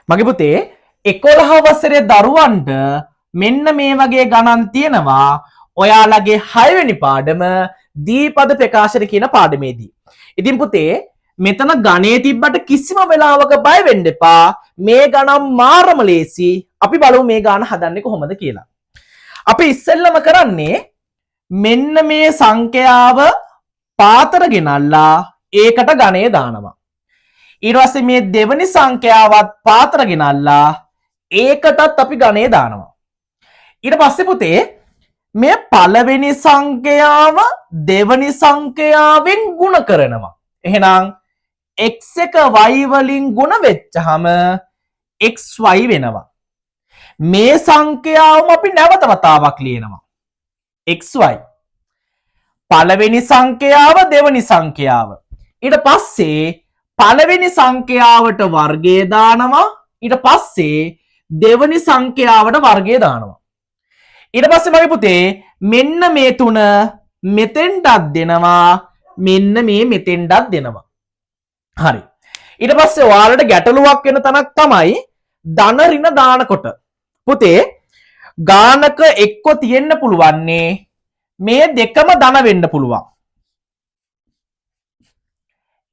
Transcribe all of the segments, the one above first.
මගේ පුතේ 11 වසරේ දරුවන්ට මෙන්න මේ වගේ ගණන් තියෙනවා ඔයාලගේ 6 වෙනි පාඩම දීපද ප්‍රකාශන කියන පාඩමේදී. ඉතින් පුතේ මෙතන ගණේ තිබ්බට කිසිම වෙලාවක බය වෙන්න එපා. මේ ගණන් මාරම ලේසි. අපි බලමු මේ ගාන හදන්නේ කොහොමද කියලා. අපි ඉස්සෙල්ලම කරන්නේ මෙන්න මේ සංඛ්‍යාව පාතර ගෙනල්ලා ඒකට ගණේ දානවා. ඊට පස්සේ මේ දෙවෙනි සංඛ්‍යාවත් පාතර ගෙනල්ලා ඒකටත් අපි ගණේ දානවා. ඊට පස්සේ පුතේ මේ පළවෙනි සංඛ්‍යාව දෙවෙනි සංඛ්‍යාවෙන් ගුණ කරනවා. එහෙනම් x එක y වලින් ගුණ වෙච්චහම xy වෙනවා. මේ සංඛ්‍යාවම අපි නැවත වතාවක් ලියනවා. xy පළවෙනි සංඛ්‍යාව දෙවෙනි සංඛ්‍යාව. ඊට පස්සේ පළවෙනි සංඛ්‍යාවට වර්ගය දානවා. ඊට පස්සේ දෙවෙනි සංඛ්‍යාවට වර්ගය දානවා. ඊට පස්සේ මගේ පුතේ මෙන්න මේ තුන මෙතෙන්ටත් දෙනවා. මෙන්න මේ මෙතෙන්ටත් දෙනවා. හරි. ඊට පස්සේ ඔයාලට ගැටලුවක් වෙන තැනක් තමයි ධන ඍණ දානකොට. පුතේ ගානක එක්ක තියෙන්න පුළුවන්නේ මේ දෙකම ධන වෙන්න පුළුවන්.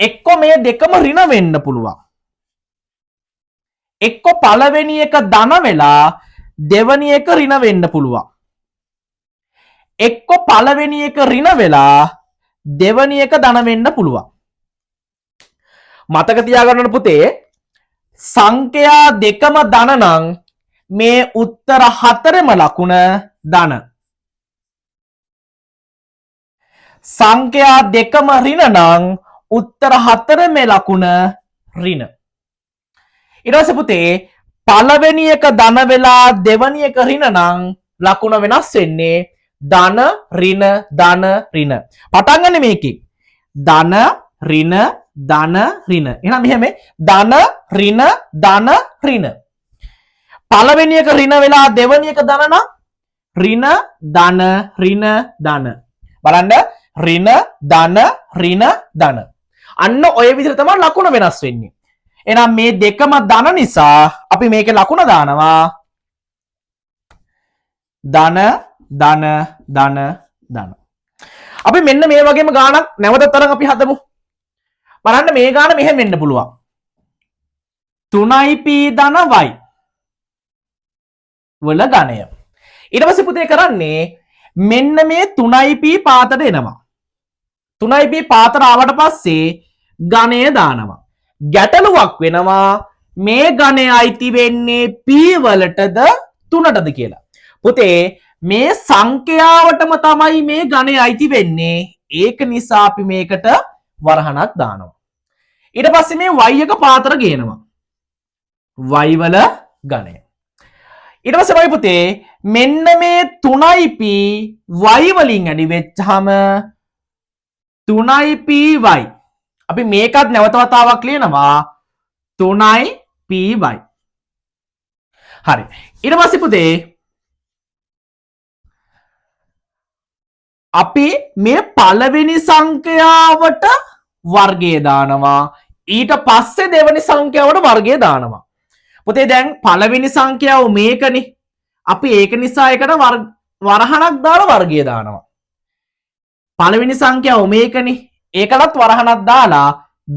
එක්ක මේ දෙකම ඍණ වෙන්න පුළුවන්. එක්ක පළවෙනි එක ධන වෙලා දෙවෙනි එක ඍණ වෙන්න පුළුවන්. එක්ක පළවෙනි එක ඍණ වෙලා දෙවෙනි එක ධන වෙන්න පුළුවන්. මතක තියාගන්න පුතේ සංඛ්‍යා දෙකම ධන නම් මේ උත්තර හතරෙම ලකුණ ධන. සංඛ්‍යා දෙකම ඍණ නම් උත්තර හතරෙම ලකුණ ඍණ. ඊට පස්සේ පුතේ පළවෙනි එක ධන වෙලා දෙවෙනි එක ඍණ නම් ලකුණ වෙනස් වෙන්නේ ධන ඍණ ධන ඍණ. පටන් ගන්න මේකේ ධන ඍණ ධන ඍණ. එහෙනම් මෙහෙම ධන ඍණ ධන ඍණ. පළවෙනි එක ඍණ වෙලා දෙවෙනි එක ධන නම් ඍණ ධන ඍණ ධන. බලන්න ඍණ ධන ඍණ ධන. අන්න ඔය විදිහට තමයි ලකුණ වෙනස් වෙන්නේ. එහෙනම් මේ දෙකම ධන නිසා අපි මේකේ ලකුණ දානවා ධන ධන ධන ධන. අපි මෙන්න මේ වගේම ගානක් නැවත තරම් අපි හදමු. බලන්න මේ ගාන මෙහෙම වෙන්න පුළුවන්. 3p ධන y වල ගණය. ඊට පස්සේ පුතේ කරන්නේ මෙන්න මේ 3p පාතට එනවා. 3p පාතට ආවට පස්සේ ගණය දානවා. ගැටලුවක් වෙනවා මේ ගණය අයිති වෙන්නේ p වලටද 3ටද කියලා. පුතේ මේ සංඛ්‍යාවටම තමයි මේ ගණය අයිති වෙන්නේ. ඒක නිසා අපි මේකට වරහණක් දානවා. ඊට පස්සේ මේ y එක පාතර ගේනවා. y වල ගණය. ඊට පස්සේ මගේ පුතේ මෙන්න මේ 3p y වලින් ඇඩි වෙච්චාම 3py. අපි මේකත් නැවත වතාවක් ලියනවා 3py. හරි. ඊට පස්සේ පුතේ අපි මේ පළවෙනි සංඛ්‍යාවට වර්ගය දානවා. ඊට පස්සේ දෙවෙනි සංඛ්‍යාවට වර්ගය දානවා. පුතේ දැන් පළවෙනි සංඛ්‍යාව මේකනේ. අපි ඒක නිසා එකට වරහණක් දාලා වර්ගය දානවා. පළවෙනි සංඛ්‍යාව මේකනේ. ඒකටත් වරහණක් දාලා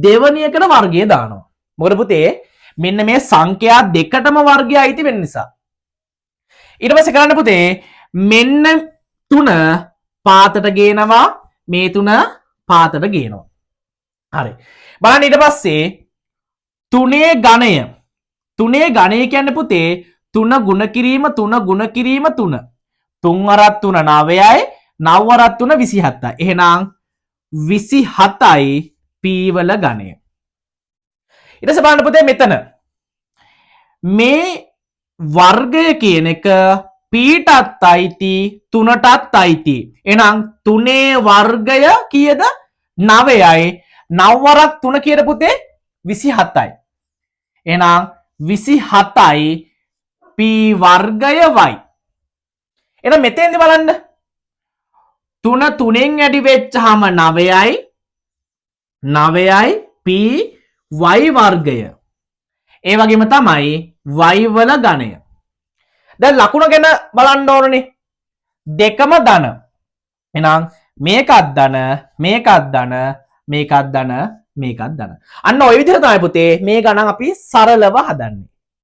දෙවෙනි එකට වර්ගය දානවා. මොකද පුතේ මෙන්න මේ සංඛ්‍යා දෙකටම වර්ගය අයිති වෙන නිසා. ඊට පස්සේ කරන්න පුතේ මෙන්න 3 පාතට ගේනවා මේ 3 පාතට ගේනවා. හරි. බලන්න ඊට පස්සේ 3 ගණය. 3 ගණය කියන්නේ පුතේ 3 ගුණ කිරීම 3 ගුණ කිරීම 3. 3 වරක් 3 9යි 9 වරක් 3 27යි. එහෙනම් 27යි p වල ගණය. ඊට පස්සේ බලන්න පුතේ මෙතන මේ වර්ගය කියන එක පීටත් අයිති 3ටත් අයිති. එහෙනම් 3 වර්ගය කීයද 9යි 9 වරක් 3 කීයද පුතේ 27යි. එහෙනම් 27යි p වර්ගය y. එහෙනම් මෙතෙන්දි බලන්න 3 3ෙන් ඇඩි වෙච්චාම 9යි 9යි p y වර්ගය. ඒ වගේම තමයි y වල ඝනය. දැන් ලකුණ ගැන බලන්න ඕනනේ. දෙකම ධන. එහෙනම් මේකත් ධන, මේකත් ධන, මේකත් ධන, මේකත් ධන. අන්න ওই විදිහට තමයි පුතේ මේ ගණන් අපි සරලව හදන්නේ.